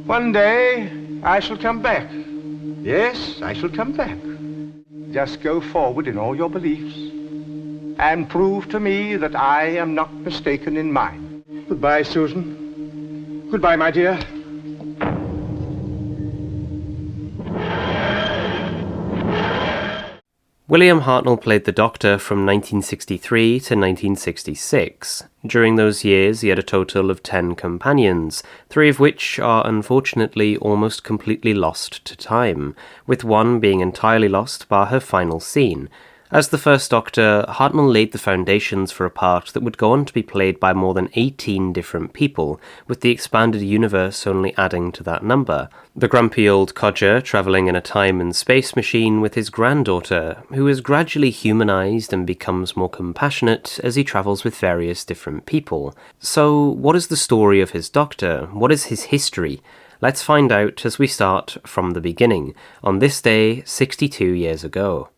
One day, I shall come back. Yes, I shall come back. Just go forward in all your beliefs and prove to me that I am not mistaken in mine. Goodbye, Susan. Goodbye, my dear. William Hartnell played the Doctor from 1963 to 1966. During those years, he had a total of 10 companions, 3 of which are unfortunately almost completely lost to time, with one being entirely lost by her final scene. As the first Doctor, Hartnell laid the foundations for a part that would go on to be played by more than 18 different people, with the expanded universe only adding to that number. The grumpy old codger travelling in a time and space machine with his granddaughter, who is gradually humanised and becomes more compassionate as he travels with various different people. So, what is the story of his Doctor? What is his history? Let's find out as we start from the beginning, on this day 62 years ago.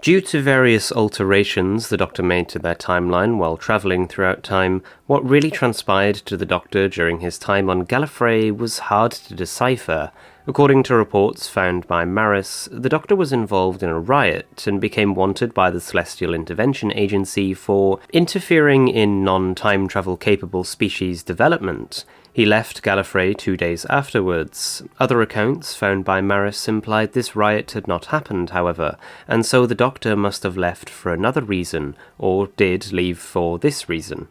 Due to various alterations the Doctor made to their timeline while travelling throughout time, what really transpired to the Doctor during his time on Gallifrey was hard to decipher. According to reports found by Maris, the Doctor was involved in a riot and became wanted by the Celestial Intervention Agency for interfering in non-time travel capable species development. He left Gallifrey 2 days afterwards. Other accounts found by Maris implied this riot had not happened, however, and so the Doctor must have left for another reason, or did leave for this reason.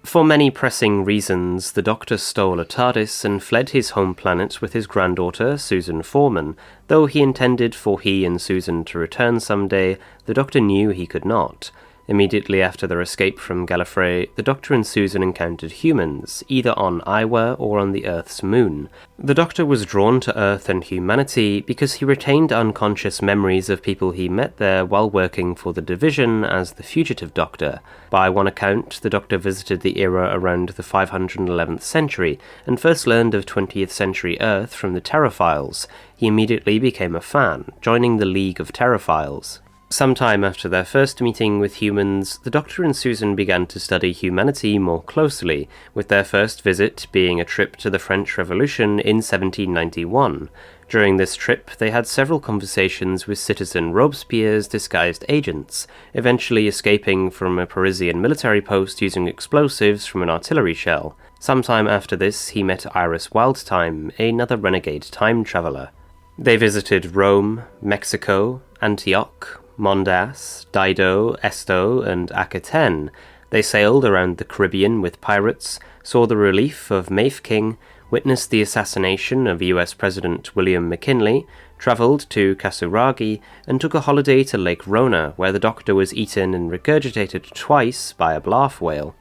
For many pressing reasons, the Doctor stole a TARDIS and fled his home planet with his granddaughter, Susan Foreman. Though he intended for he and Susan to return someday, the Doctor knew he could not. Immediately after their escape from Gallifrey, the Doctor and Susan encountered humans, either on Iwa or on the Earth's moon. The Doctor was drawn to Earth and humanity because he retained unconscious memories of people he met there while working for the Division as the Fugitive Doctor. By one account, the Doctor visited the era around the 511th century and first learned of 20th century Earth from the Terraphiles. He immediately became a fan, joining the League of Terraphiles. Sometime after their first meeting with humans, the Doctor and Susan began to study humanity more closely, with their first visit being a trip to the French Revolution in 1791. During this trip, they had several conversations with citizen Robespierre's disguised agents, eventually escaping from a Parisian military post using explosives from an artillery shell. Sometime after this, he met Iris Wildtime, another renegade time traveller. They visited Rome, Mexico, Antioch, Mondas, Dido, Esto, and Aquitaine. They sailed around the Caribbean with pirates, saw the relief of Mafeking, witnessed the assassination of US President William McKinley, travelled to Kasuragi, and took a holiday to Lake Rona, where the Doctor was eaten and regurgitated twice by a blarf whale.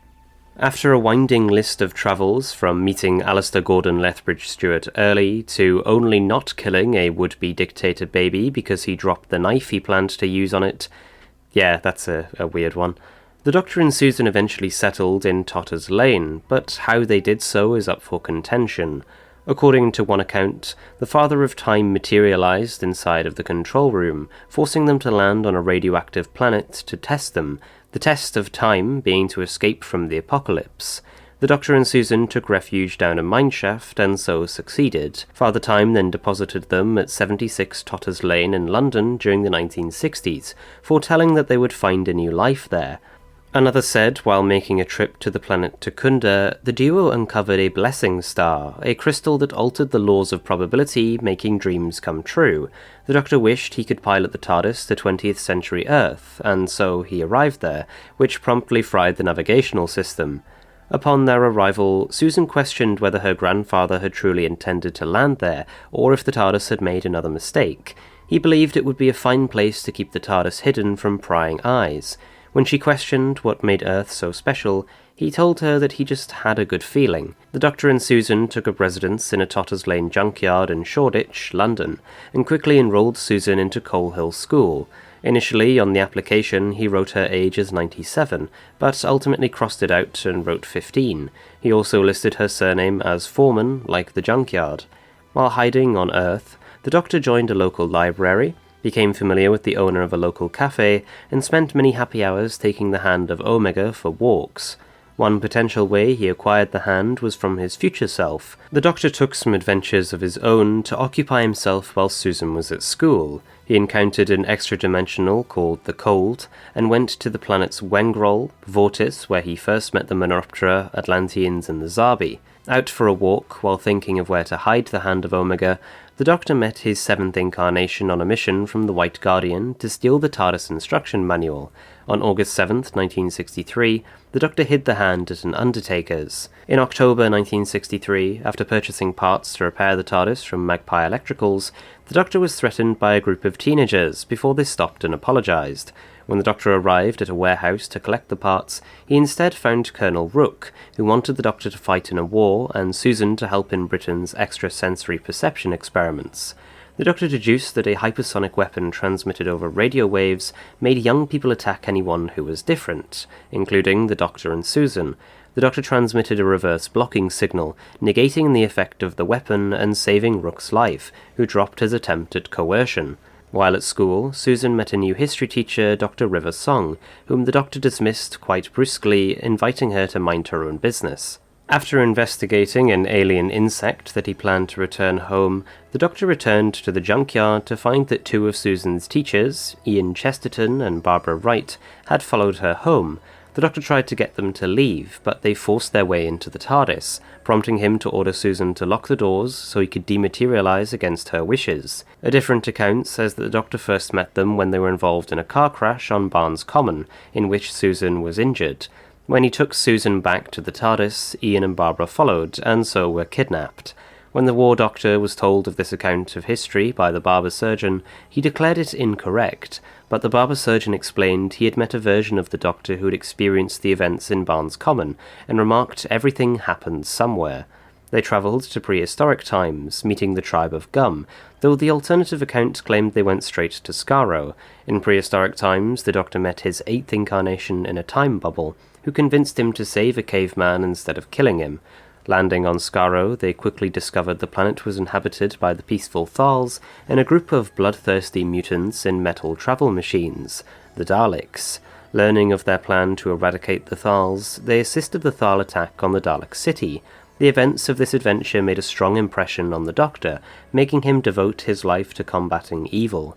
After a winding list of travels, from meeting Alistair Gordon Lethbridge Stewart early to only not killing a would-be dictator baby because he dropped the knife he planned to use on it. Yeah, that's a weird one. The Doctor and Susan eventually settled in Totter's Lane, but how they did so is up for contention. According to one account, the Father of Time materialized inside of the control room, forcing them to land on a radioactive planet to test them, the test of time being to escape from the apocalypse. The Doctor and Susan took refuge down a mineshaft and so succeeded. Father Time then deposited them at 76 Totter's Lane in London during the 1960s, foretelling that they would find a new life there. Another said, while making a trip to the planet Takunda, the duo uncovered a blessing star, a crystal that altered the laws of probability, making dreams come true. The Doctor wished he could pilot the TARDIS to 20th century Earth, and so he arrived there, which promptly fried the navigational system. Upon their arrival, Susan questioned whether her grandfather had truly intended to land there, or if the TARDIS had made another mistake. He believed it would be a fine place to keep the TARDIS hidden from prying eyes. When she questioned what made Earth so special, he told her that he just had a good feeling. The Doctor and Susan took up residence in a Totter's Lane junkyard in Shoreditch, London, and quickly enrolled Susan into Coal Hill School. Initially, on the application, he wrote her age as 97, but ultimately crossed it out and wrote 15. He also listed her surname as Foreman, like the junkyard. While hiding on Earth, the Doctor joined a local library. became familiar with the owner of a local cafe, and spent many happy hours taking the hand of Omega for walks. One potential way he acquired the hand was from his future self. The Doctor took some adventures of his own to occupy himself while Susan was at school. He encountered an extra-dimensional called the Cold, and went to the planets Wengrol, Vortis, where he first met the Menoptera, Atlanteans, and the Zarbi. Out for a walk, while thinking of where to hide the hand of Omega, the Doctor met his seventh incarnation on a mission from the White Guardian to steal the TARDIS instruction manual. On August 7th, 1963, the Doctor hid the hand at an undertaker's. In October 1963, after purchasing parts to repair the TARDIS from Magpie Electricals, the Doctor was threatened by a group of teenagers before they stopped and apologised. When the Doctor arrived at a warehouse to collect the parts, he instead found Colonel Rook, who wanted the Doctor to fight in a war, and Susan to help in Britain's extrasensory perception experiments. The Doctor deduced that a hypersonic weapon transmitted over radio waves made young people attack anyone who was different, including the Doctor and Susan. The Doctor transmitted a reverse blocking signal, negating the effect of the weapon and saving Rook's life, who dropped his attempt at coercion. While at school, Susan met a new history teacher, Dr. River Song, whom the Doctor dismissed quite brusquely, inviting her to mind her own business. After investigating an alien insect that he planned to return home, the Doctor returned to the junkyard to find that two of Susan's teachers, Ian Chesterton and Barbara Wright, had followed her home. The Doctor tried to get them to leave, but they forced their way into the TARDIS, prompting him to order Susan to lock the doors so he could dematerialise against her wishes. A different account says that the Doctor first met them when they were involved in a car crash on Barnes Common, in which Susan was injured. When he took Susan back to the TARDIS, Ian and Barbara followed, and so were kidnapped. When the War Doctor was told of this account of history by the barber surgeon, he declared it incorrect, but the barber surgeon explained he had met a version of the Doctor who had experienced the events in Barnes Common, and remarked everything happened somewhere. They travelled to prehistoric times, meeting the tribe of Gum, though the alternative account claimed they went straight to Skaro. In prehistoric times, the Doctor met his eighth incarnation in a time bubble, who convinced him to save a caveman instead of killing him. Landing on Skaro, they quickly discovered the planet was inhabited by the peaceful Thals and a group of bloodthirsty mutants in metal travel machines, the Daleks. Learning of their plan to eradicate the Thals, they assisted the Thal attack on the Dalek city. The events of this adventure made a strong impression on the Doctor, making him devote his life to combating evil.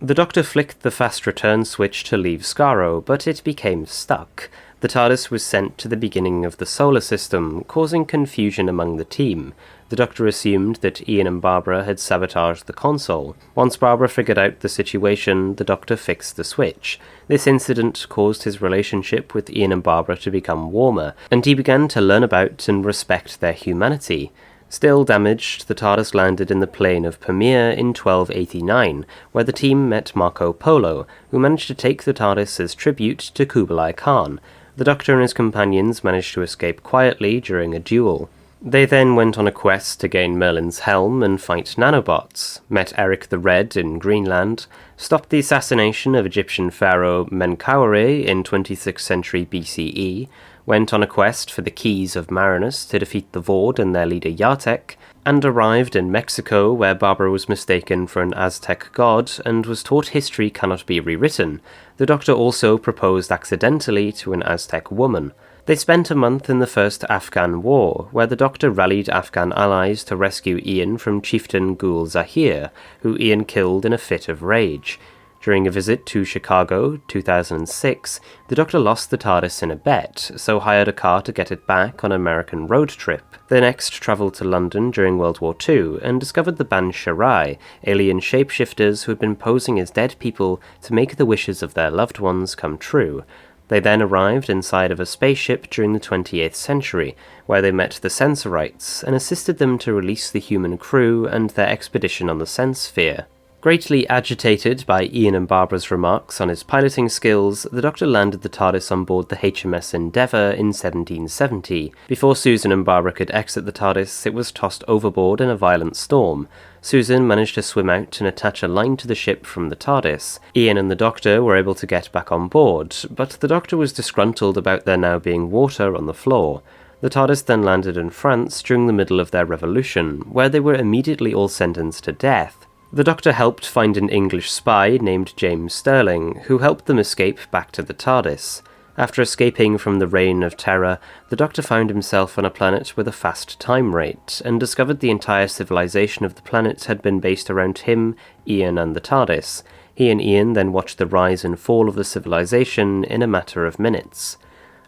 The Doctor flicked the fast return switch to leave Skaro, but it became stuck. The TARDIS was sent to the beginning of the solar system, causing confusion among the team. The Doctor assumed that Ian and Barbara had sabotaged the console. Once Barbara figured out the situation, the Doctor fixed the switch. This incident caused his relationship with Ian and Barbara to become warmer, and he began to learn about and respect their humanity. Still damaged, the TARDIS landed in the plain of Pamir in 1289, where the team met Marco Polo, who managed to take the TARDIS as tribute to Kublai Khan. The Doctor and his companions managed to escape quietly during a duel. They then went on a quest to gain Merlin's helm and fight nanobots, met Eric the Red in Greenland, stopped the assassination of Egyptian pharaoh Menkaure in 26th century BCE, went on a quest for the Keys of Marinus to defeat the Vord and their leader Yartek, and arrived in Mexico where Barbara was mistaken for an Aztec god and was taught history cannot be rewritten. The Doctor also proposed accidentally to an Aztec woman. They spent a month in the First Afghan War, where the Doctor rallied Afghan allies to rescue Ian from chieftain Ghul Zahir, who Ian killed in a fit of rage. During a visit to Chicago, 2006, the Doctor lost the TARDIS in a bet, so hired a car to get it back on an American road trip. They next travelled to London during World War II and discovered the Ban Sharai, alien shapeshifters who had been posing as dead people to make the wishes of their loved ones come true. They then arrived inside of a spaceship during the 28th century, where they met the Sensorites and assisted them to release the human crew and their expedition on the Sense Sphere. Greatly agitated by Ian and Barbara's remarks on his piloting skills, the Doctor landed the TARDIS on board the HMS Endeavour in 1770. Before Susan and Barbara could exit the TARDIS, it was tossed overboard in a violent storm. Susan managed to swim out and attach a line to the ship from the TARDIS. Ian and the Doctor were able to get back on board, but the Doctor was disgruntled about there now being water on the floor. The TARDIS then landed in France during the middle of their revolution, where they were immediately all sentenced to death. The Doctor helped find an English spy named James Sterling, who helped them escape back to the TARDIS. After escaping from the reign of terror, the Doctor found himself on a planet with a fast time rate, and discovered the entire civilization of the planet had been based around him, Ian, and the TARDIS. He and Ian then watched the rise and fall of the civilization in a matter of minutes.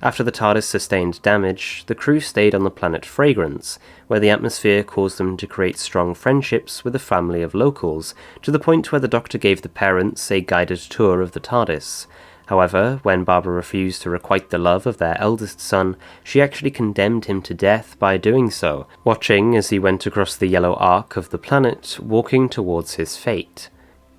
After the TARDIS sustained damage, the crew stayed on the planet Fragrance, where the atmosphere caused them to create strong friendships with a family of locals, to the point where the Doctor gave the parents a guided tour of the TARDIS. However, when Barbara refused to requite the love of their eldest son, she actually condemned him to death by doing so, watching as he went across the yellow arc of the planet, walking towards his fate.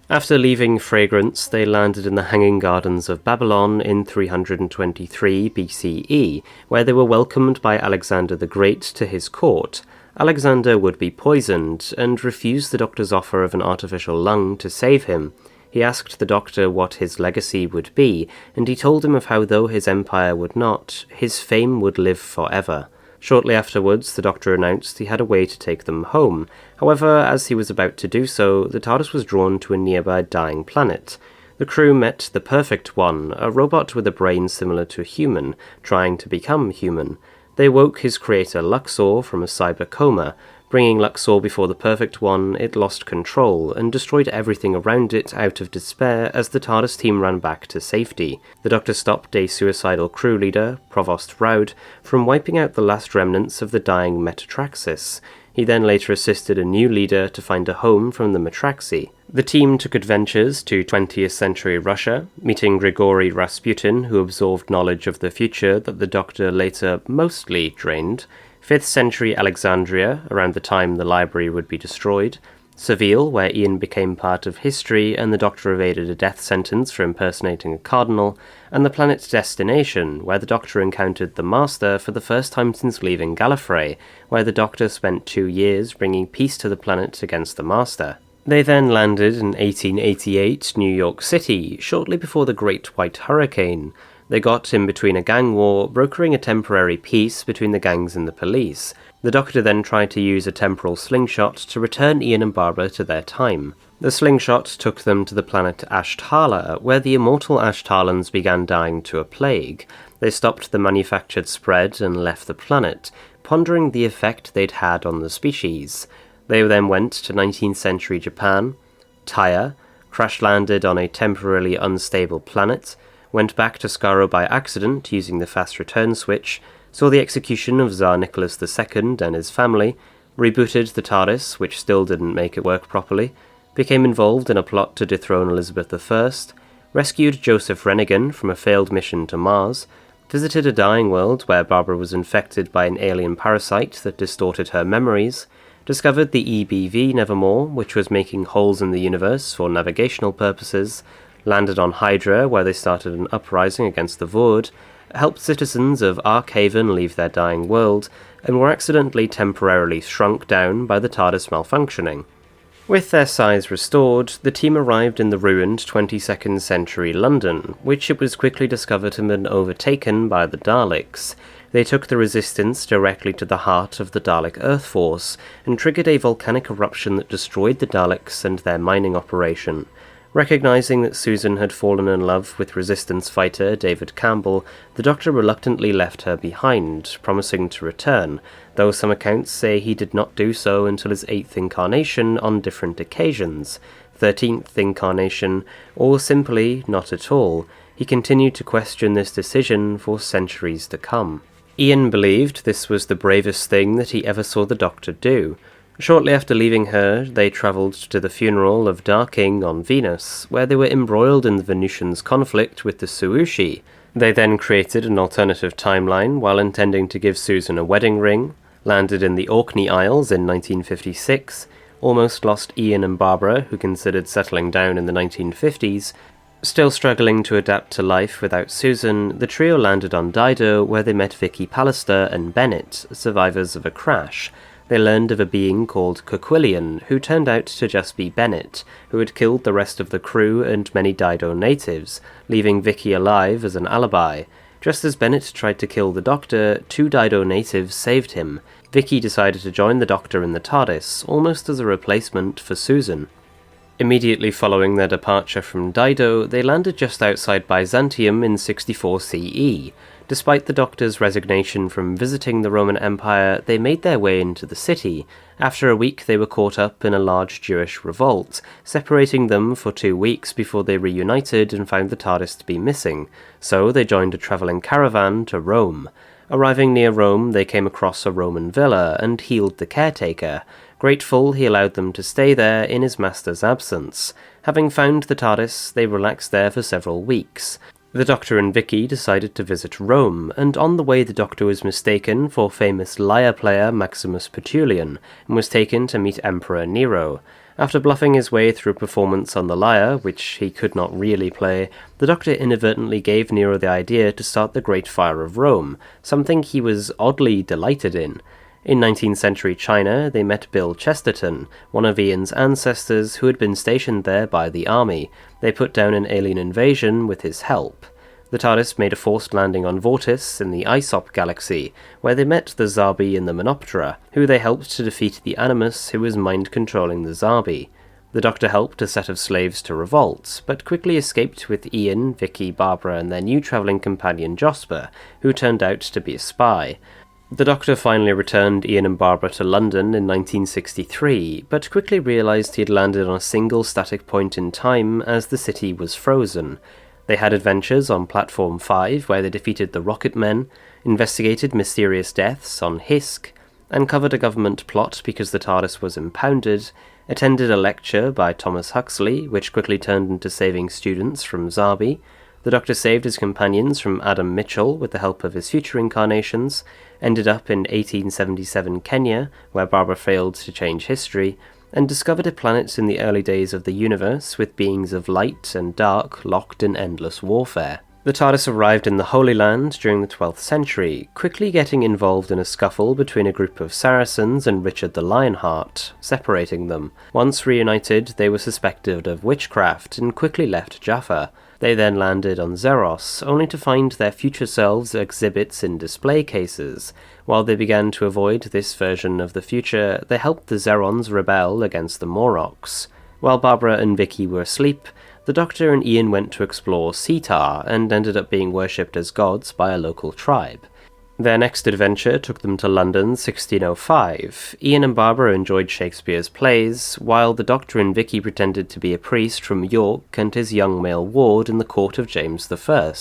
After leaving Fragrance, they landed in the Hanging Gardens of Babylon in 323 BCE, where they were welcomed by Alexander the Great to his court. Alexander would be poisoned, and refused the Doctor's offer of an artificial lung to save him. He asked the Doctor what his legacy would be, and he told him of how though his empire would not, his fame would live forever. Shortly afterwards, the Doctor announced he had a way to take them home. However, as he was about to do so, the TARDIS was drawn to a nearby dying planet. The crew met the Perfect One, a robot with a brain similar to a human, trying to become human. They woke his creator Luxor from a cyber coma. Bringing Luxor before the Perfect One, it lost control and destroyed everything around it out of despair as the TARDIS team ran back to safety. The Doctor stopped a suicidal crew leader, Provost Roud, from wiping out the last remnants of the dying Metatraxis. He then later assisted a new leader to find a home from the Metraxi. The team took adventures to 20th century Russia, meeting Grigory Rasputin, who absorbed knowledge of the future that the Doctor later mostly drained, 5th century Alexandria, around the time the library would be destroyed, Seville, where Ian became part of history and the Doctor evaded a death sentence for impersonating a cardinal, and the planet Destination, where the Doctor encountered the Master for the first time since leaving Gallifrey, where the Doctor spent 2 years bringing peace to the planet against the Master. They then landed in 1888 New York City, shortly before the Great White Hurricane. They got in between a gang war, brokering a temporary peace between the gangs and the police. The Doctor then tried to use a temporal slingshot to return Ian and Barbara to their time. The slingshot took them to the planet Ashtala, where the immortal Ashtalans began dying to a plague. They stopped the manufactured spread and left the planet, pondering the effect they'd had on the species. They then went to 19th century Japan, Tyre, crash-landed on a temporarily unstable planet, went back to Skaro by accident using the fast return switch, saw the execution of Tsar Nicholas II and his family, rebooted the TARDIS, which still didn't make it work properly, became involved in a plot to dethrone Elizabeth I, rescued Joseph Renegan from a failed mission to Mars, visited a dying world where Barbara was infected by an alien parasite that distorted her memories, discovered the EBV Nevermore, which was making holes in the universe for navigational purposes, landed on Hydra, where they started an uprising against the Vord, helped citizens of Arkhaven leave their dying world, and were accidentally temporarily shrunk down by the TARDIS malfunctioning. With their size restored, the team arrived in the ruined 22nd century London, which it was quickly discovered had been overtaken by the Daleks. They took the resistance directly to the heart of the Dalek Earth Force, and triggered a volcanic eruption that destroyed the Daleks and their mining operation. Recognizing that Susan had fallen in love with resistance fighter David Campbell, the Doctor reluctantly left her behind, promising to return, though some accounts say he did not do so until his 8th incarnation on different occasions, 13th incarnation, or simply not at all. He continued to question this decision for centuries to come. Ian believed this was the bravest thing that he ever saw the Doctor do. Shortly after leaving her, they travelled to the funeral of Darking on Venus, where they were embroiled in the Venusians' conflict with the Suushi. They then created an alternative timeline while intending to give Susan a wedding ring, landed in the Orkney Isles in 1956, almost lost Ian and Barbara, who considered settling down in the 1950s. Still struggling to adapt to life without Susan, the trio landed on Dido, where they met Vicki Pallister and Bennett, survivors of a crash. They learned of a being called Coquillian, who turned out to just be Bennett, who had killed the rest of the crew and many Dido natives, leaving Vicki alive as an alibi. Just as Bennett tried to kill the Doctor, 2 Dido natives saved him. Vicki decided to join the Doctor in the TARDIS, almost as a replacement for Susan. Immediately following their departure from Dido, they landed just outside Byzantium in 64 CE. Despite the Doctor's resignation from visiting the Roman Empire, they made their way into the city. After a week, they were caught up in a large Jewish revolt, separating them for 2 weeks before they reunited and found the TARDIS to be missing. So they joined a travelling caravan to Rome. Arriving near Rome, they came across a Roman villa and healed the caretaker. Grateful, he allowed them to stay there in his master's absence. Having found the TARDIS, they relaxed there for several weeks. The Doctor and Vicki decided to visit Rome, and on the way the Doctor was mistaken for famous lyre player Maximus Petulian, and was taken to meet Emperor Nero. After bluffing his way through a performance on the lyre, which he could not really play, the Doctor inadvertently gave Nero the idea to start the Great Fire of Rome, something he was oddly delighted in. In 19th century China, they met Bill Chesterton, one of Ian's ancestors who had been stationed there by the army. They put down an alien invasion with his help. The TARDIS made a forced landing on Vortis in the Aesop galaxy, where they met the Zarbi and the Menoptera, who they helped to defeat the Animus who was mind-controlling the Zarbi. The Doctor helped a set of slaves to revolt, but quickly escaped with Ian, Vicki, Barbara and their new travelling companion Josper, who turned out to be a spy. The Doctor finally returned Ian and Barbara to London in 1963, but quickly realised he had landed on a single static point in time as the city was frozen. They had adventures on Platform 5, where they defeated the Rocket Men, investigated mysterious deaths on Hisk, uncovered a government plot because the TARDIS was impounded, attended a lecture by Thomas Huxley, which quickly turned into saving students from Zarbi. The Doctor saved his companions from Adam Mitchell with the help of his future incarnations, ended up in 1877 Kenya, where Barbara failed to change history, and discovered a planet in the early days of the universe with beings of light and dark locked in endless warfare. The TARDIS arrived in the Holy Land during the 12th century, quickly getting involved in a scuffle between a group of Saracens and Richard the Lionheart, separating them. Once reunited, they were suspected of witchcraft and quickly left Jaffa. They then landed on Zeros, only to find their future selves exhibits in display cases. While they began to avoid this version of the future, they helped the Zerons rebel against the Morlocks. While Barbara and Vicki were asleep, the Doctor and Ian went to explore Setar and ended up being worshipped as gods by a local tribe. Their next adventure took them to London 1605. Ian and Barbara enjoyed Shakespeare's plays, while the Doctor and Vicki pretended to be a priest from York and his young male ward in the court of James I.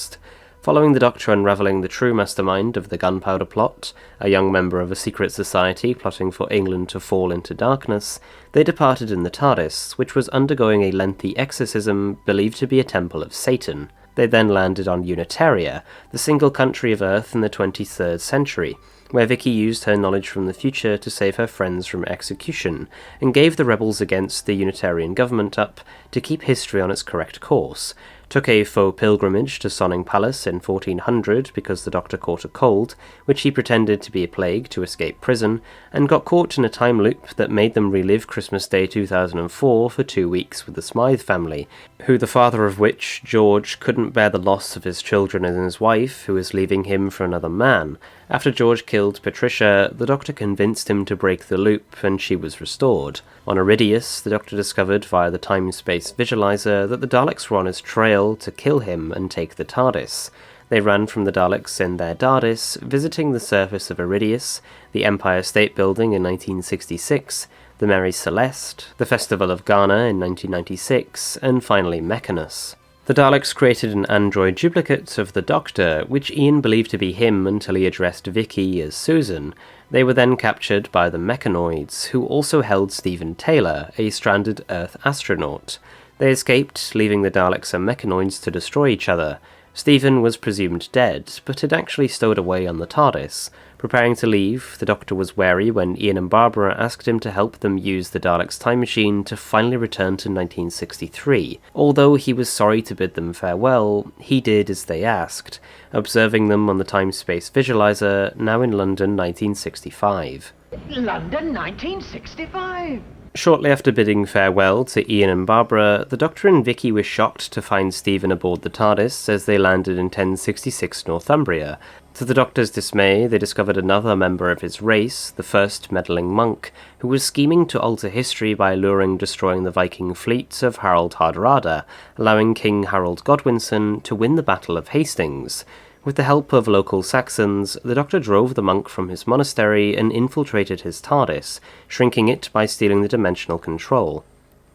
Following the Doctor unravelling the true mastermind of the Gunpowder Plot, a young member of a secret society plotting for England to fall into darkness, they departed in the TARDIS, which was undergoing a lengthy exorcism believed to be a temple of Satan. They then landed on Unitaria, the single country of Earth in the 23rd century, where Vicki used her knowledge from the future to save her friends from execution, and gave the rebels against the Unitarian government up to keep history on its correct course, took a faux pilgrimage to Sonning Palace in 1400 because the Doctor caught a cold, which he pretended to be a plague to escape prison, and got caught in a time loop that made them relive Christmas Day 2004 for 2 weeks with the Smythe family, who the father of which, George, couldn't bear the loss of his children and his wife, who was leaving him for another man. After George killed Patricia, the Doctor convinced him to break the loop, and she was restored. On Iridius, the Doctor discovered via the time-space visualizer that the Daleks were on his trail to kill him and take the TARDIS. They ran from the Daleks in their DARDIS, visiting the surface of Iridius, the Empire State Building in 1966, the Mary Celeste, the Festival of Ghana in 1996, and finally Mechanus. The Daleks created an android duplicate of the Doctor, which Ian believed to be him until he addressed Vicki as Susan. They were then captured by the Mechanoids, who also held Stephen Taylor, a stranded Earth astronaut. They escaped, leaving the Daleks and Mechanoids to destroy each other. Stephen was presumed dead, but had actually stowed away on the TARDIS. Preparing to leave, the Doctor was wary when Ian and Barbara asked him to help them use the Daleks' time machine to finally return to 1963. Although he was sorry to bid them farewell, he did as they asked, observing them on the time-space visualizer, now in London 1965. London 1965? Shortly after bidding farewell to Ian and Barbara, the Doctor and Vicki were shocked to find Stephen aboard the TARDIS as they landed in 1066 Northumbria. To the Doctor's dismay, they discovered another member of his race, the first meddling monk, who was scheming to alter history by luring destroying the Viking fleet of Harold Hardrada, allowing King Harold Godwinson to win the Battle of Hastings. With the help of local Saxons, the Doctor drove the monk from his monastery and infiltrated his TARDIS, shrinking it by stealing the dimensional control.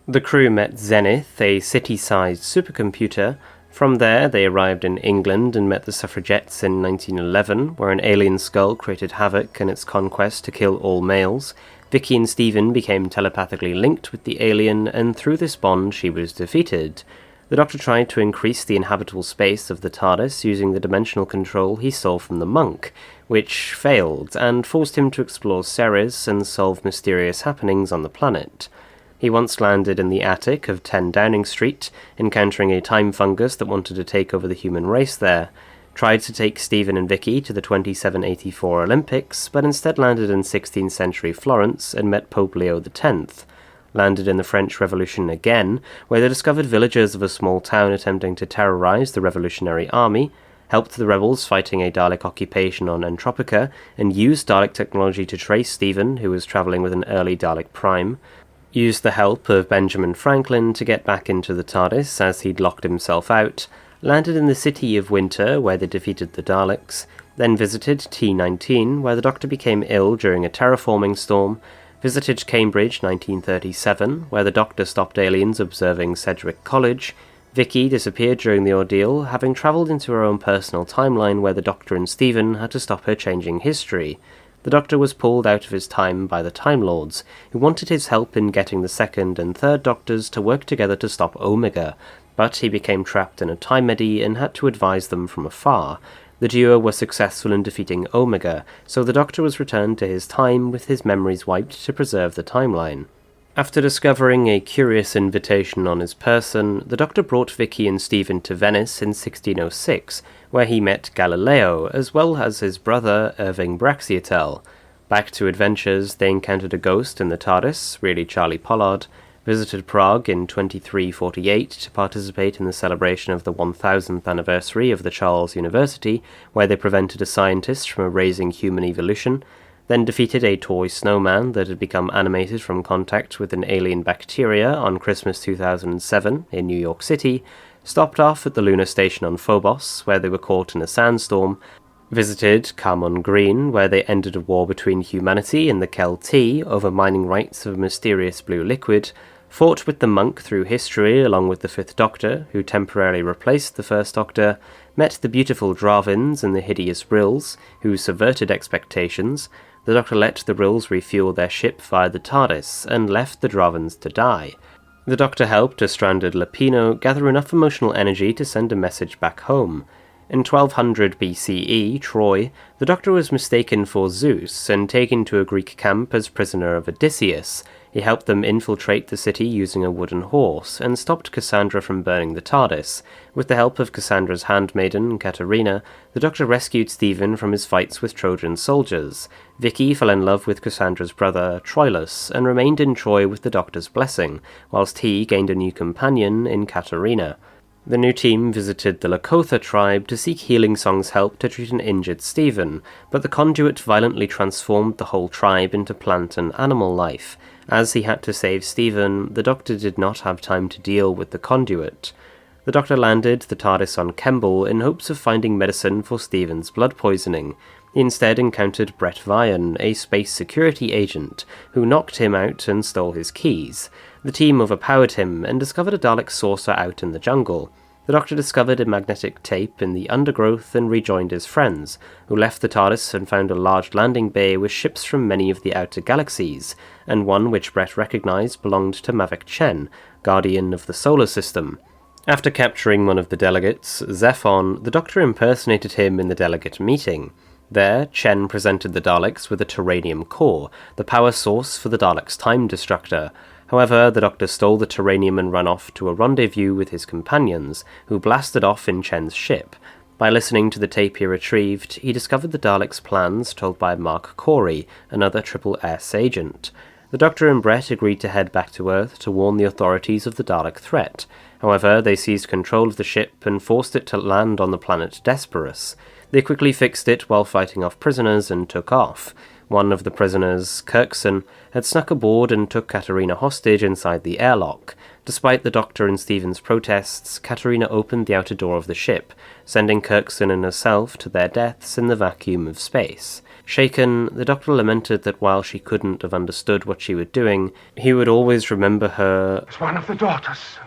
The crew met Zenith, a city-sized supercomputer. From there, they arrived in England and met the suffragettes in 1911, where an alien skull created havoc in its conquest to kill all males. Vicki and Stephen became telepathically linked with the alien, and through this bond she was defeated. The Doctor tried to increase the inhabitable space of the TARDIS using the dimensional control he stole from the monk, which failed, and forced him to explore Ceres and solve mysterious happenings on the planet. He once landed in the attic of 10 Downing Street, encountering a time fungus that wanted to take over the human race there, tried to take Stephen and Vicki to the 2784 Olympics, but instead landed in 16th century Florence and met Pope Leo X, landed in the French Revolution again, where they discovered villagers of a small town attempting to terrorize the Revolutionary Army, helped the rebels fighting a Dalek occupation on Entropica, and used Dalek technology to trace Stephen, who was travelling with an early Dalek Prime, used the help of Benjamin Franklin to get back into the TARDIS as he'd locked himself out, landed in the City of Winter, where they defeated the Daleks, then visited T-19, where the Doctor became ill during a terraforming storm, visited Cambridge 1937, where the Doctor stopped aliens observing Sedgwick College. Vicki disappeared during the ordeal, having travelled into her own personal timeline where the Doctor and Stephen had to stop her changing history. The Doctor was pulled out of his time by the Time Lords, who wanted his help in getting the second and third Doctors to work together to stop Omega, but he became trapped in a time eddy and had to advise them from afar. The duo were successful in defeating Omega, so the Doctor was returned to his time with his memories wiped to preserve the timeline. After discovering a curious invitation on his person, the Doctor brought Vicki and Stephen to Venice in 1606, where he met Galileo, as well as his brother Irving Braxiatel. Back to adventures, they encountered a ghost in the TARDIS, really Charlie Pollard, visited Prague in 2348 to participate in the celebration of the 1000th anniversary of the Charles University, where they prevented a scientist from erasing human evolution, then defeated a toy snowman that had become animated from contact with an alien bacteria on Christmas 2007 in New York City, stopped off at the lunar station on Phobos, where they were caught in a sandstorm, visited Carmon Green, where they ended a war between humanity and the Kel-T over mining rights of a mysterious blue liquid, fought with the monk through history along with the Fifth Doctor, who temporarily replaced the First Doctor, met the beautiful Dravins and the hideous Rills, who subverted expectations. The Doctor let the Rills refuel their ship via the TARDIS, and left the Dravins to die. The Doctor helped a stranded Lapino gather enough emotional energy to send a message back home. In 1200 BCE, Troy, the Doctor was mistaken for Zeus and taken to a Greek camp as prisoner of Odysseus. He helped them infiltrate the city using a wooden horse, and stopped Cassandra from burning the TARDIS. With the help of Cassandra's handmaiden, Katarina, the Doctor rescued Stephen from his fights with Trojan soldiers. Vicki fell in love with Cassandra's brother, Troilus, and remained in Troy with the Doctor's blessing, whilst he gained a new companion in Katarina. The new team visited the Lakotha tribe to seek Healing Song's help to treat an injured Stephen, but the conduit violently transformed the whole tribe into plant and animal life. As he had to save Stephen, the Doctor did not have time to deal with the conduit. The Doctor landed the TARDIS on Kemble in hopes of finding medicine for Stephen's blood poisoning. He instead encountered Brett Vian, a space security agent, who knocked him out and stole his keys. The team overpowered him and discovered a Dalek saucer out in the jungle. The Doctor discovered a magnetic tape in the undergrowth and rejoined his friends, who left the TARDIS and found a large landing bay with ships from many of the outer galaxies, and one which Brett recognized belonged to Mavic Chen, guardian of the solar system. After capturing one of the delegates, Zephon, the Doctor impersonated him in the delegate meeting. There, Chen presented the Daleks with a Terranium core, the power source for the Daleks' time destructor. However, the Doctor stole the Terranium and ran off to a rendezvous with his companions, who blasted off in Chen's ship. By listening to the tape he retrieved, he discovered the Daleks' plans told by Mark Corey, another Triple S agent. The Doctor and Brett agreed to head back to Earth to warn the authorities of the Dalek threat. However, they seized control of the ship and forced it to land on the planet Desperus. They quickly fixed it while fighting off prisoners and took off. One of the prisoners, Kirkson, had snuck aboard and took Katarina hostage inside the airlock. Despite the Doctor and Stephen's protests, Katarina opened the outer door of the ship, sending Kirkson and herself to their deaths in the vacuum of space. Shaken, the Doctor lamented that while she couldn't have understood what she was doing, he would always remember her as one of the daughters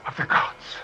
of the gods.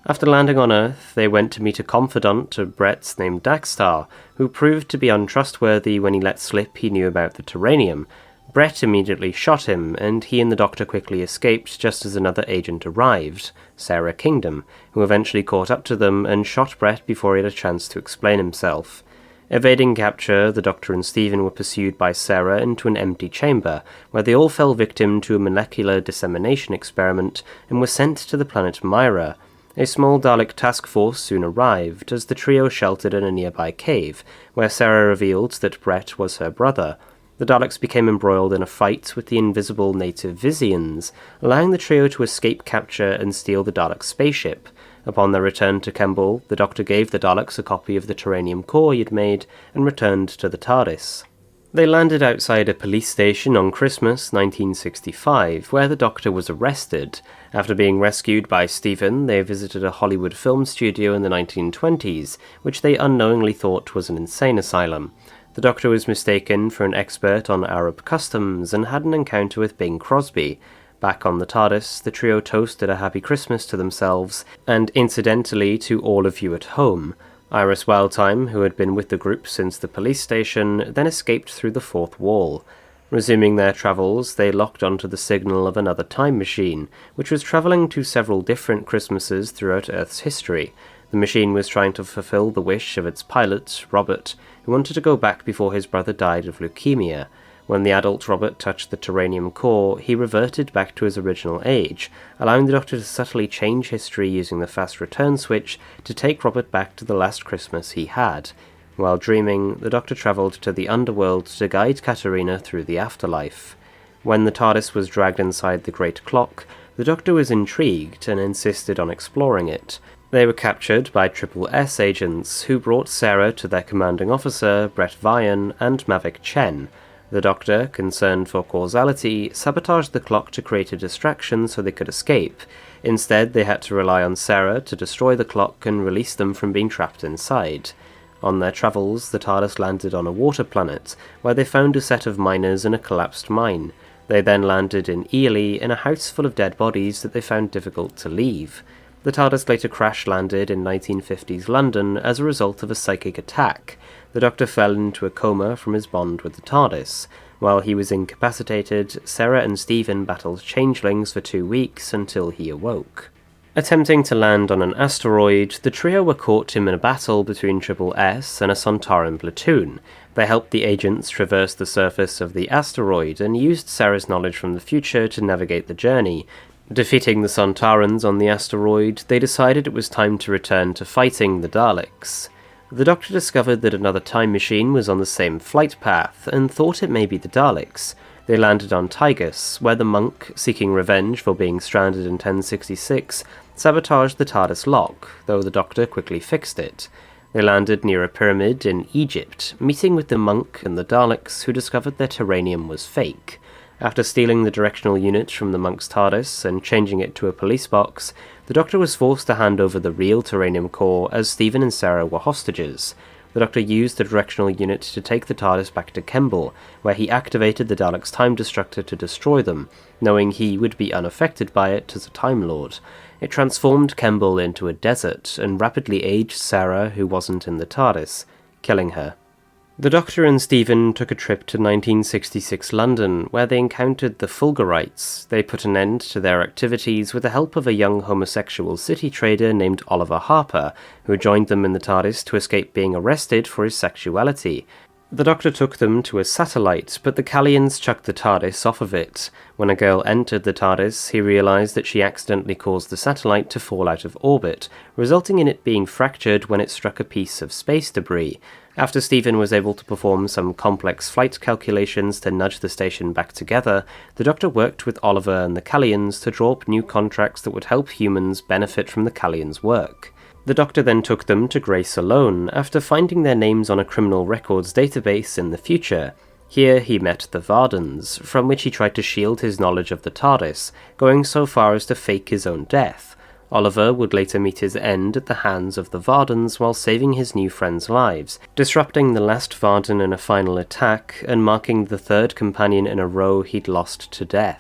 After landing on Earth, they went to meet a confidant of Brett's named Dagstar, who proved to be untrustworthy when he let slip he knew about the Terranium. Brett immediately shot him, and he and the Doctor quickly escaped just as another agent arrived, Sara Kingdom, who eventually caught up to them and shot Brett before he had a chance to explain himself. Evading capture, the Doctor and Stephen were pursued by Sara into an empty chamber, where they all fell victim to a molecular dissemination experiment and were sent to the planet Myra. A small Dalek task force soon arrived, as the trio sheltered in a nearby cave, where Sara revealed that Brett was her brother. The Daleks became embroiled in a fight with the invisible native Vizians, allowing the trio to escape capture and steal the Dalek spaceship. Upon their return to Kemble, the Doctor gave the Daleks a copy of the Terranium core he had made and returned to the TARDIS. They landed outside a police station on Christmas 1965, where the Doctor was arrested. After being rescued by Stephen, they visited a Hollywood film studio in the 1920s, which they unknowingly thought was an insane asylum. The Doctor was mistaken for an expert on Arab customs and had an encounter with Bing Crosby. Back on the TARDIS, the trio toasted a happy Christmas to themselves, and incidentally to all of you at home. Iris Wildtime, who had been with the group since the police station, then escaped through the fourth wall. Resuming their travels, they locked onto the signal of another time machine, which was travelling to several different Christmases throughout Earth's history. The machine was trying to fulfill the wish of its pilot, Robert, who wanted to go back before his brother died of leukemia. When the adult Robert touched the Terranium core, he reverted back to his original age, allowing the Doctor to subtly change history using the fast return switch to take Robert back to the last Christmas he had. While dreaming, the Doctor travelled to the underworld to guide Katarina through the afterlife. When the TARDIS was dragged inside the Great Clock, the Doctor was intrigued and insisted on exploring it. They were captured by SSS agents, who brought Sara to their commanding officer, Brett Vian, and Mavic Chen. The Doctor, concerned for causality, sabotaged the clock to create a distraction so they could escape. Instead, they had to rely on Sara to destroy the clock and release them from being trapped inside. On their travels, the TARDIS landed on a water planet, where they found a set of miners in a collapsed mine. They then landed in Ely in a house full of dead bodies that they found difficult to leave. The TARDIS later crash-landed in 1950s London as a result of a psychic attack. The Doctor fell into a coma from his bond with the TARDIS. While he was incapacitated, Sara and Stephen battled changelings for 2 weeks until he awoke. Attempting to land on an asteroid, the trio were caught in a battle between SSS and a Sontaran platoon. They helped the agents traverse the surface of the asteroid and used Sara's knowledge from the future to navigate the journey. Defeating the Sontarans on the asteroid, they decided it was time to return to fighting the Daleks. The Doctor discovered that another time machine was on the same flight path, and thought it may be the Daleks. They landed on Tygus, where the monk, seeking revenge for being stranded in 1066, sabotaged the TARDIS lock, though the Doctor quickly fixed it. They landed near a pyramid in Egypt, meeting with the monk and the Daleks, who discovered their Terranium was fake. After stealing the directional unit from the monk's TARDIS and changing it to a police box, the Doctor was forced to hand over the real Terranium core as Stephen and Sara were hostages. The Doctor used the directional unit to take the TARDIS back to Kemble, where he activated the Daleks' time destructor to destroy them, knowing he would be unaffected by it as a Time Lord. It transformed Kemble into a desert and rapidly aged Sara, who wasn't in the TARDIS, killing her. The Doctor and Stephen took a trip to 1966 London, where they encountered the Fulgurites. They put an end to their activities with the help of a young homosexual city trader named Oliver Harper, who joined them in the TARDIS to escape being arrested for his sexuality. The Doctor took them to a satellite, but the Gallians chucked the TARDIS off of it. When a girl entered the TARDIS, he realised that she accidentally caused the satellite to fall out of orbit, resulting in it being fractured when it struck a piece of space debris. After Stephen was able to perform some complex flight calculations to nudge the station back together, the Doctor worked with Oliver and the Gallians to draw up new contracts that would help humans benefit from the Gallians' work. The Doctor then took them to Grace alone, after finding their names on a criminal records database in the future. Here he met the Vardens, from which he tried to shield his knowledge of the TARDIS, going so far as to fake his own death. Oliver would later meet his end at the hands of the Vardens while saving his new friends' lives, disrupting the last Varden in a final attack, and marking the third companion in a row he'd lost to death.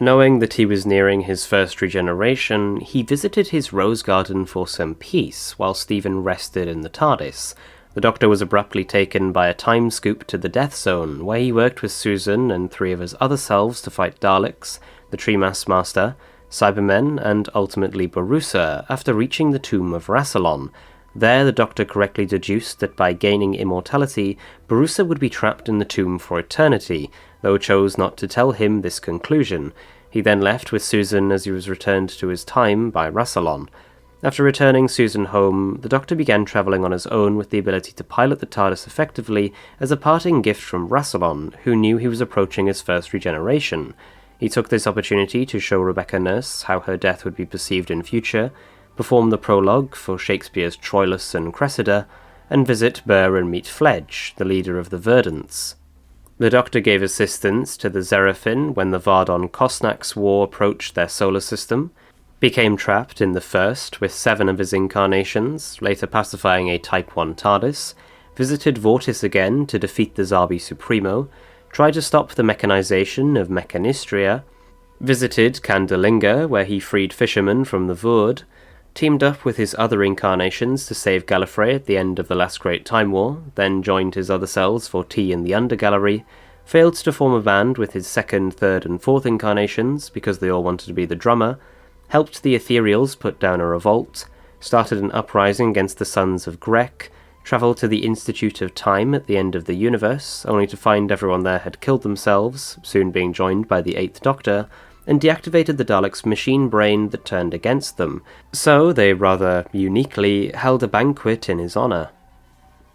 Knowing that he was nearing his first regeneration, he visited his rose garden for some peace, while Stephen rested in the TARDIS. The Doctor was abruptly taken by a time scoop to the Death Zone, where he worked with Susan and 3 of his other selves to fight Daleks, the Treemass Master, Cybermen, and ultimately Borusa, after reaching the tomb of Rassilon. There, the Doctor correctly deduced that by gaining immortality, Borusa would be trapped in the tomb for eternity, though chose not to tell him this conclusion. He then left with Susan as he was returned to his time by Rassilon. After returning Susan home, the Doctor began travelling on his own with the ability to pilot the TARDIS effectively as a parting gift from Rassilon, who knew he was approaching his first regeneration. He took this opportunity to show Rebecca Nurse how her death would be perceived in future, perform the prologue for Shakespeare's Troilus and Cressida, and visit Burr and meet Fledge, the leader of the Verdants. The Doctor gave assistance to the Zerafin when the Vardon Kosnax War approached their solar system, became trapped in the first with 7 of his incarnations, later pacifying a Type 1 TARDIS, visited Vortis again to defeat the Zarbi Supremo, tried to stop the mechanization of Mechanistria, visited Candelinga where he freed fishermen from the Voord, teamed up with his other incarnations to save Gallifrey at the end of the last Great Time War, then joined his other selves for tea in the Undergallery, failed to form a band with his 2nd, 3rd and 4th incarnations because they all wanted to be the drummer, helped the Ethereals put down a revolt, started an uprising against the Sons of Grek, travelled to the Institute of Time at the end of the universe, only to find everyone there had killed themselves, soon being joined by the 8th Doctor, and deactivated the Daleks' machine brain that turned against them, so they rather uniquely held a banquet in his honour.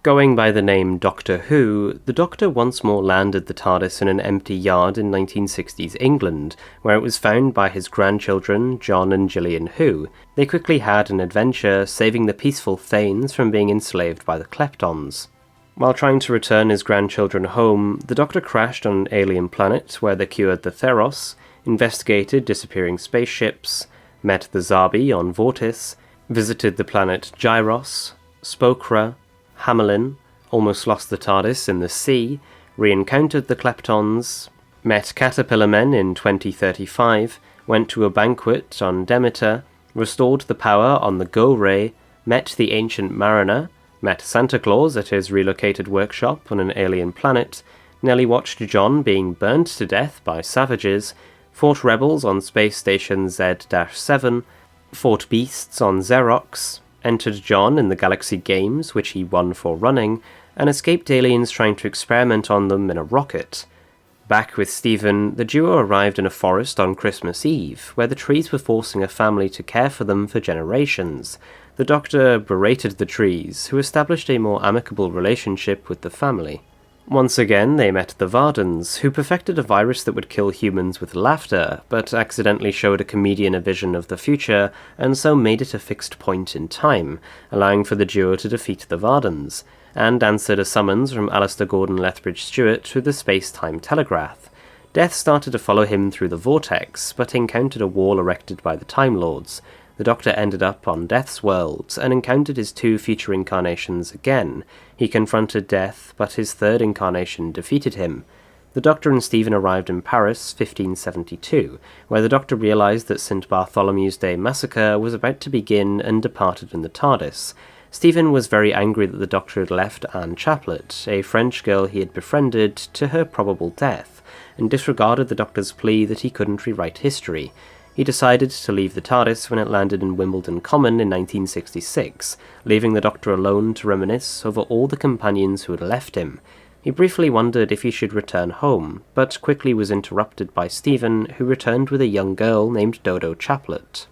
Going by the name Doctor Who, the Doctor once more landed the TARDIS in an empty yard in 1960s England, where it was found by his grandchildren, John and Gillian Who. They quickly had an adventure, saving the peaceful Thanes from being enslaved by the Kleptons. While trying to return his grandchildren home, the Doctor crashed on an alien planet where they cured the Theros, investigated disappearing spaceships, met the Zarbi on Vortis, visited the planet Gyros, Spokra, Hamelin, almost lost the TARDIS in the sea, re-encountered the Kleptons, met Caterpillar Men in 2035, went to a banquet on Demeter, restored the power on the Go-Ray, met the Ancient Mariner, met Santa Claus at his relocated workshop on an alien planet, nearly watched John being burnt to death by savages, fought rebels on Space Station Z-7, fought beasts on Xerox, entered John in the Galaxy Games, which he won for running, and escaped aliens trying to experiment on them in a rocket. Back with Stephen, the duo arrived in a forest on Christmas Eve, where the trees were forcing a family to care for them for generations. The Doctor berated the trees, who established a more amicable relationship with the family. Once again, they met the Vardens, who perfected a virus that would kill humans with laughter, but accidentally showed a comedian a vision of the future, and so made it a fixed point in time, allowing for the duo to defeat the Vardens, and answered a summons from Alistair Gordon Lethbridge-Stewart through the space-time telegraph. Death started to follow him through the vortex, but encountered a wall erected by the Time Lords. The Doctor ended up on Death's world, and encountered his 2 future incarnations again. He confronted Death, but his 3rd incarnation defeated him. The Doctor and Stephen arrived in Paris, 1572, where the Doctor realised that St. Bartholomew's Day massacre was about to begin and departed in the TARDIS. Stephen was very angry that the Doctor had left Anne Chaplet, a French girl he had befriended, to her probable death, and disregarded the Doctor's plea that he couldn't rewrite history. He decided to leave the TARDIS when it landed in Wimbledon Common in 1966, leaving the Doctor alone to reminisce over all the companions who had left him. He briefly wondered if he should return home, but quickly was interrupted by Stephen, who returned with a young girl named Dodo Chaplet.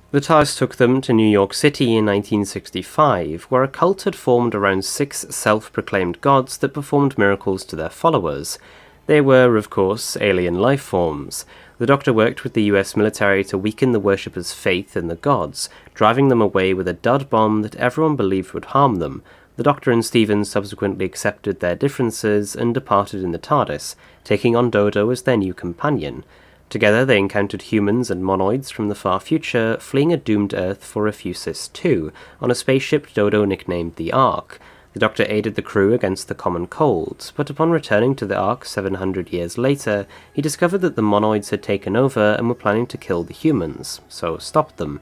The TARDIS took them to New York City in 1965, where a cult had formed around 6 self-proclaimed gods that performed miracles to their followers. They were, of course, alien life forms. The Doctor worked with the US military to weaken the worshippers' faith in the gods, driving them away with a dud bomb that everyone believed would harm them. The Doctor and Stephen subsequently accepted their differences and departed in the TARDIS, taking on Dodo as their new companion. Together they encountered humans and monoids from the far future, fleeing a doomed Earth for Refusis II, on a spaceship Dodo nicknamed the Ark. The Doctor aided the crew against the common cold, but upon returning to the Ark 700 years later, he discovered that the monoids had taken over and were planning to kill the humans, so stopped them.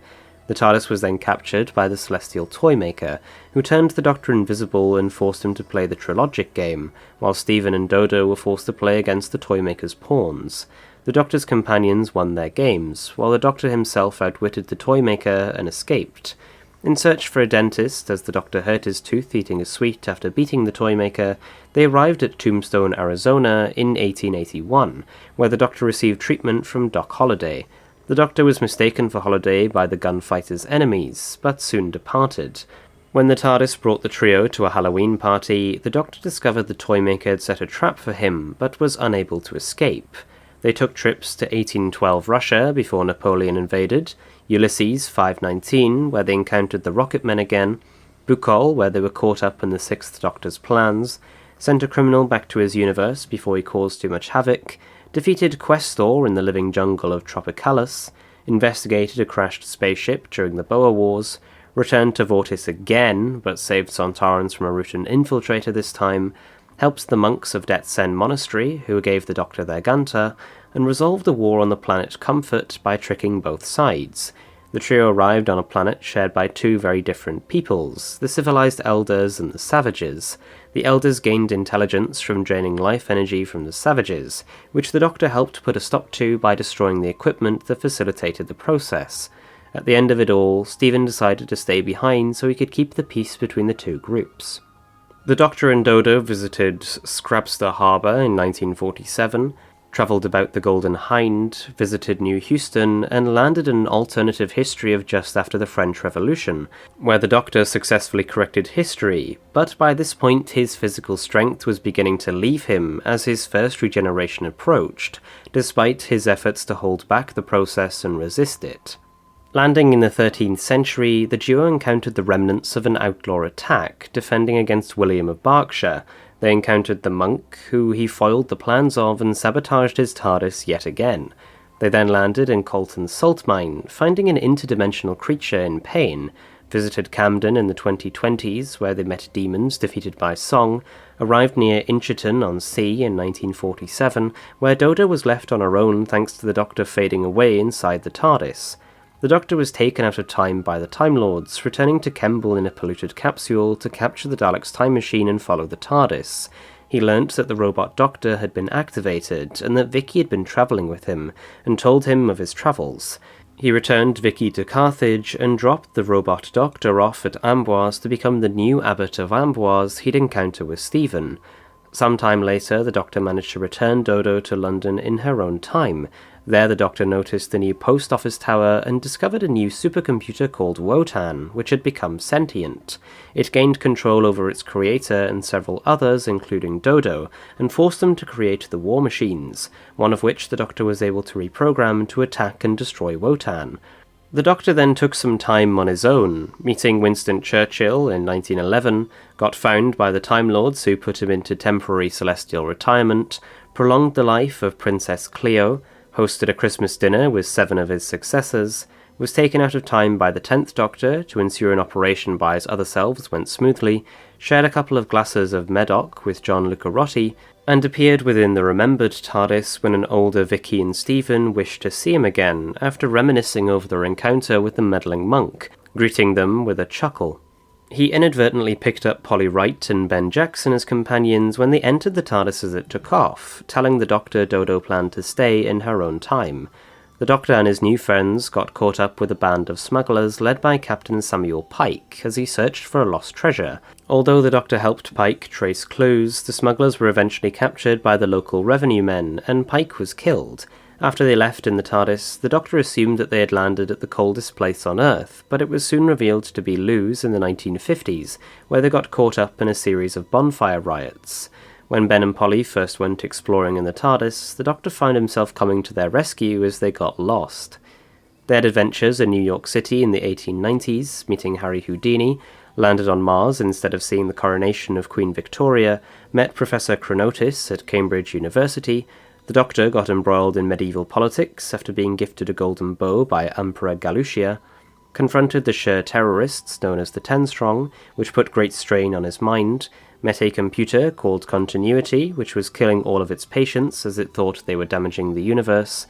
The TARDIS was then captured by the Celestial Toymaker, who turned the Doctor invisible and forced him to play the Trilogic game, while Stephen and Dodo were forced to play against the Toymaker's pawns. The Doctor's companions won their games, while the Doctor himself outwitted the Toymaker and escaped. In search for a dentist, as the Doctor hurt his tooth eating a sweet after beating the Toymaker, they arrived at Tombstone, Arizona in 1881, where the Doctor received treatment from Doc Holliday. The Doctor was mistaken for Holliday by the gunfighter's enemies, but soon departed. When the TARDIS brought the trio to a Halloween party, the Doctor discovered the Toymaker had set a trap for him, but was unable to escape. They took trips to 1812 Russia before Napoleon invaded, Ulysses 519, where they encountered the Rocket Men again, Bukol, where they were caught up in the Sixth Doctor's plans, sent a criminal back to his universe before he caused too much havoc, defeated Questor in the living jungle of Tropicalis, investigated a crashed spaceship during the Boer Wars, returned to Vortis again, but saved Sontarans from a Rutan infiltrator this time, helped the monks of Detsen Monastery, who gave the Doctor their Gunter, and resolved the war on the planet Comfort by tricking both sides. The trio arrived on a planet shared by 2 very different peoples, the civilized Elders and the Savages. The Elders gained intelligence from draining life energy from the Savages, which the Doctor helped put a stop to by destroying the equipment that facilitated the process. At the end of it all, Stephen decided to stay behind so he could keep the peace between the 2 groups. The Doctor and Dodo visited Scrabster Harbour in 1947, travelled about the Golden Hind, visited New Houston, and landed in an alternative history of just after the French Revolution, where the Doctor successfully corrected history, but by this point his physical strength was beginning to leave him as his first regeneration approached, despite his efforts to hold back the process and resist it. Landing in the 13th century, the duo encountered the remnants of an outlaw attack, defending against William of Berkshire. They encountered the monk, who he foiled the plans of and sabotaged his TARDIS yet again. They then landed in Colton's salt mine, finding an interdimensional creature in pain, visited Camden in the 2020s, where they met demons defeated by song, arrived near Inchiton-on-Sea in 1947, where Dodo was left on her own thanks to the Doctor fading away inside the TARDIS. The Doctor was taken out of time by the Time Lords, returning to Kemble in a polluted capsule to capture the Dalek's time machine and follow the TARDIS. He learnt that the robot Doctor had been activated, and that Vicki had been travelling with him, and told him of his travels. He returned Vicki to Carthage, and dropped the robot Doctor off at Amboise to become the new abbot of Amboise he'd encounter with Stephen. Sometime later, the Doctor managed to return Dodo to London in her own time. There the Doctor noticed the new post office tower and discovered a new supercomputer called Wotan, which had become sentient. It gained control over its creator and several others, including Dodo, and forced them to create the war machines, one of which the Doctor was able to reprogram to attack and destroy Wotan. The Doctor then took some time on his own, meeting Winston Churchill in 1911, got found by the Time Lords who put him into temporary celestial retirement, prolonged the life of Princess Cleo, hosted a Christmas dinner with 7 of his successors, was taken out of time by the 10th Doctor to ensure an operation by his other selves went smoothly, shared a couple of glasses of Medoc with John Lucarotti, and appeared within the remembered TARDIS when an older Vicki and Stephen wished to see him again after reminiscing over their encounter with the meddling monk, greeting them with a chuckle. He inadvertently picked up Polly Wright and Ben Jackson as companions when they entered the TARDIS as it took off, telling the Doctor Dodo planned to stay in her own time. The Doctor and his new friends got caught up with a band of smugglers led by Captain Samuel Pike as he searched for a lost treasure, Although the Doctor helped Pike trace clues, the smugglers were eventually captured by the local revenue men, and Pike was killed. After they left in the TARDIS, the Doctor assumed that they had landed at the coldest place on Earth, but it was soon revealed to be Lewes in the 1950s, where they got caught up in a series of bonfire riots. When Ben and Polly first went exploring in the TARDIS, the Doctor found himself coming to their rescue as they got lost. They had adventures in New York City in the 1890s, meeting Harry Houdini, landed on Mars instead of seeing the coronation of Queen Victoria, met Professor Chronotis at Cambridge University. The Doctor got embroiled in medieval politics after being gifted a golden bow by Emperor Galutia, confronted the Sher terrorists known as the Ten Strong, which put great strain on his mind, met a computer called Continuity, which was killing all of its patients as it thought they were damaging the universe,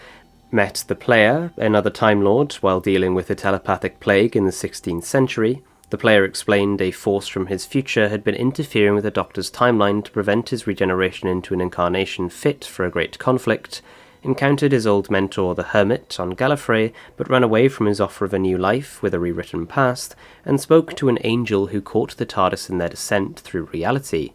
met the Player, another Time Lord, while dealing with a telepathic plague in the 16th century. The Player explained a force from his future had been interfering with the Doctor's timeline to prevent his regeneration into an incarnation fit for a great conflict, encountered his old mentor the Hermit on Gallifrey, but ran away from his offer of a new life with a rewritten past, and spoke to an angel who caught the TARDIS in their descent through reality.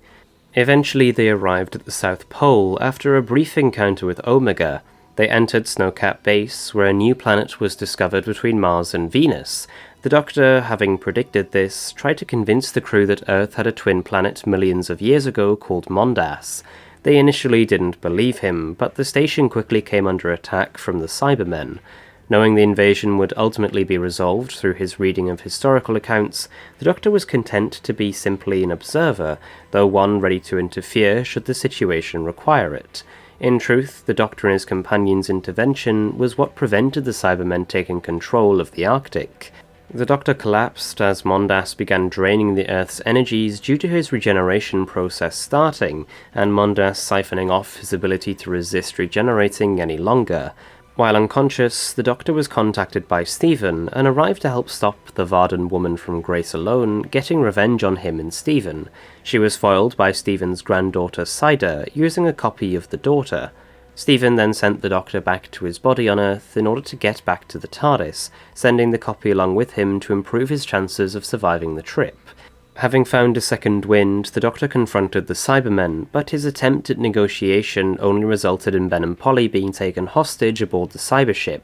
Eventually they arrived at the South Pole after a brief encounter with Omega. They entered Snowcap Base, where a new planet was discovered between Mars and Venus. The Doctor, having predicted this, tried to convince the crew that Earth had a twin planet millions of years ago called Mondas. They initially didn't believe him, but the station quickly came under attack from the Cybermen. Knowing the invasion would ultimately be resolved through his reading of historical accounts, the Doctor was content to be simply an observer, though one ready to interfere should the situation require it. In truth, the Doctor and his companions' intervention was what prevented the Cybermen taking control of the Arctic. The Doctor collapsed as Mondas began draining the Earth's energies due to his regeneration process starting, and Mondas siphoning off his ability to resist regenerating any longer. While unconscious, the Doctor was contacted by Stephen and arrived to help stop the Varden woman from Grace Alone getting revenge on him and Stephen. She was foiled by Stephen's granddaughter Cider, using a copy of the Daughter. Stephen then sent the Doctor back to his body on Earth in order to get back to the TARDIS, sending the copy along with him to improve his chances of surviving the trip. Having found a second wind, the Doctor confronted the Cybermen, but his attempt at negotiation only resulted in Ben and Polly being taken hostage aboard the cybership.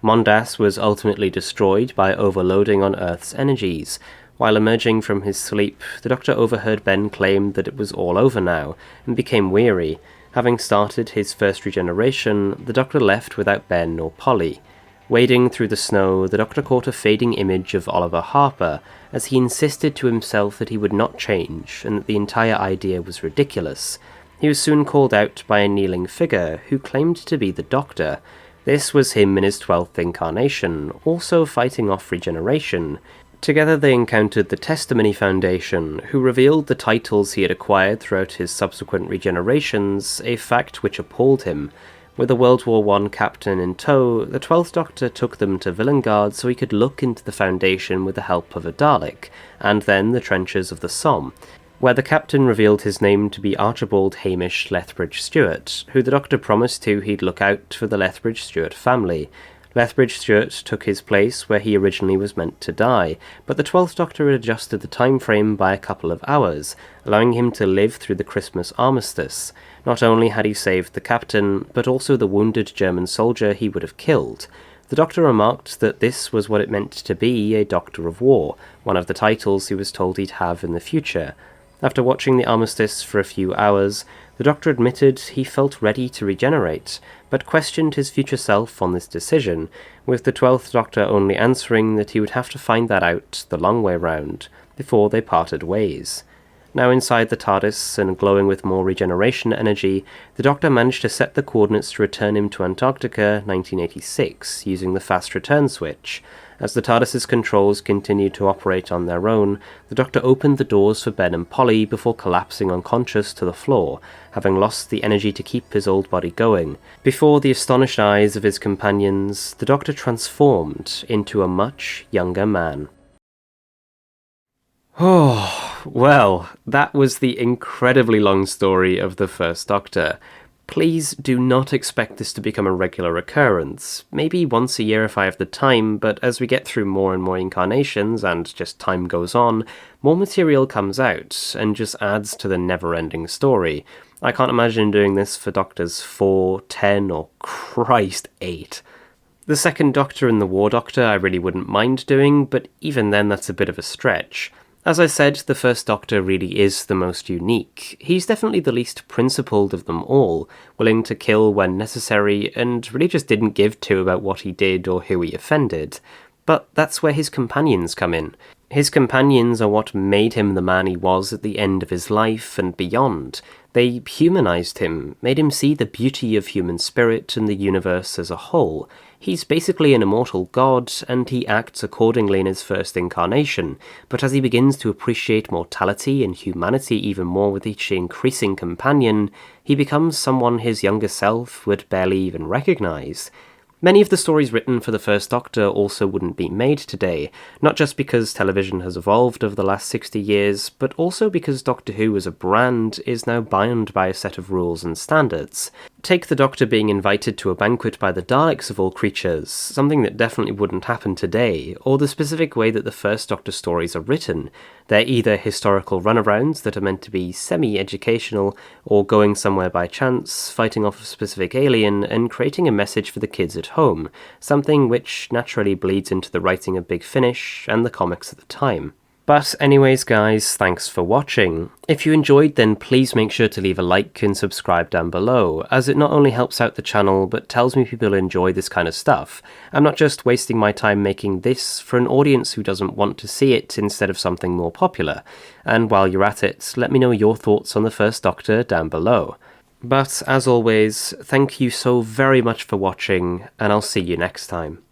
Mondas was ultimately destroyed by overloading on Earth's energies. While emerging from his sleep, the Doctor overheard Ben claim that it was all over now, and became weary. Having started his first regeneration, the Doctor left without Ben or Polly. Wading through the snow, the Doctor caught a fading image of Oliver Harper, as he insisted to himself that he would not change, and that the entire idea was ridiculous. He was soon called out by a kneeling figure, who claimed to be the Doctor. This was him in his 12th incarnation, also fighting off regeneration. Together they encountered the Testimony Foundation, who revealed the titles he had acquired throughout his subsequent regenerations, a fact which appalled him. With a World War I captain in tow, the 12th Doctor took them to Villengard so he could look into the Foundation with the help of a Dalek, and then the trenches of the Somme, where the captain revealed his name to be Archibald Hamish Lethbridge-Stewart, who the Doctor promised he'd look out for the Lethbridge-Stewart family. Lethbridge-Stewart took his place where he originally was meant to die, but the 12th Doctor had adjusted the time frame by a couple of hours, allowing him to live through the Christmas armistice. Not only had he saved the captain, but also the wounded German soldier he would have killed. The Doctor remarked that this was what it meant to be a Doctor of War, one of the titles he was told he'd have in the future. After watching the armistice for a few hours, the Doctor admitted he felt ready to regenerate, but questioned his future self on this decision, with the 12th Doctor only answering that he would have to find that out the long way round, before they parted ways. Now inside the TARDIS, and glowing with more regeneration energy, the Doctor managed to set the coordinates to return him to Antarctica 1986, using the fast return switch. As the TARDIS's controls continued to operate on their own, the Doctor opened the doors for Ben and Polly before collapsing unconscious to the floor, having lost the energy to keep his old body going. Before the astonished eyes of his companions, the Doctor transformed into a much younger man. Oh, well, that was the incredibly long story of the First Doctor. Please do not expect this to become a regular occurrence. Maybe once a year if I have the time, but as we get through more and more incarnations and just time goes on, more material comes out and just adds to the never-ending story. I can't imagine doing this for Doctors 4, 10, or Christ, 8. The second Doctor and the War Doctor I really wouldn't mind doing, but even then that's a bit of a stretch. As I said, the first Doctor really is the most unique. He's definitely the least principled of them all, willing to kill when necessary, and really just didn't give two about what he did or who he offended. But that's where his companions come in. His companions are what made him the man he was at the end of his life and beyond. They humanized him, made him see the beauty of human spirit and the universe as a whole. He's basically an immortal god, and he acts accordingly in his first incarnation, but as he begins to appreciate mortality and humanity even more with each increasing companion, he becomes someone his younger self would barely even recognize. Many of the stories written for the first Doctor also wouldn't be made today, not just because television has evolved over the last 60 years, but also because Doctor Who as a brand is now bound by a set of rules and standards. Take the Doctor being invited to a banquet by the Daleks of all creatures, something that definitely wouldn't happen today, or the specific way that the first Doctor stories are written. They're either historical runarounds that are meant to be semi-educational, or going somewhere by chance, fighting off a specific alien, and creating a message for the kids at home, something which naturally bleeds into the writing of Big Finish and the comics at the time. But anyways guys, thanks for watching. If you enjoyed, then please make sure to leave a like and subscribe down below, as it not only helps out the channel but tells me people enjoy this kind of stuff. I'm not just wasting my time making this for an audience who doesn't want to see it instead of something more popular. And while you're at it, let me know your thoughts on the first Doctor down below. But as always, thank you so very much for watching, and I'll see you next time.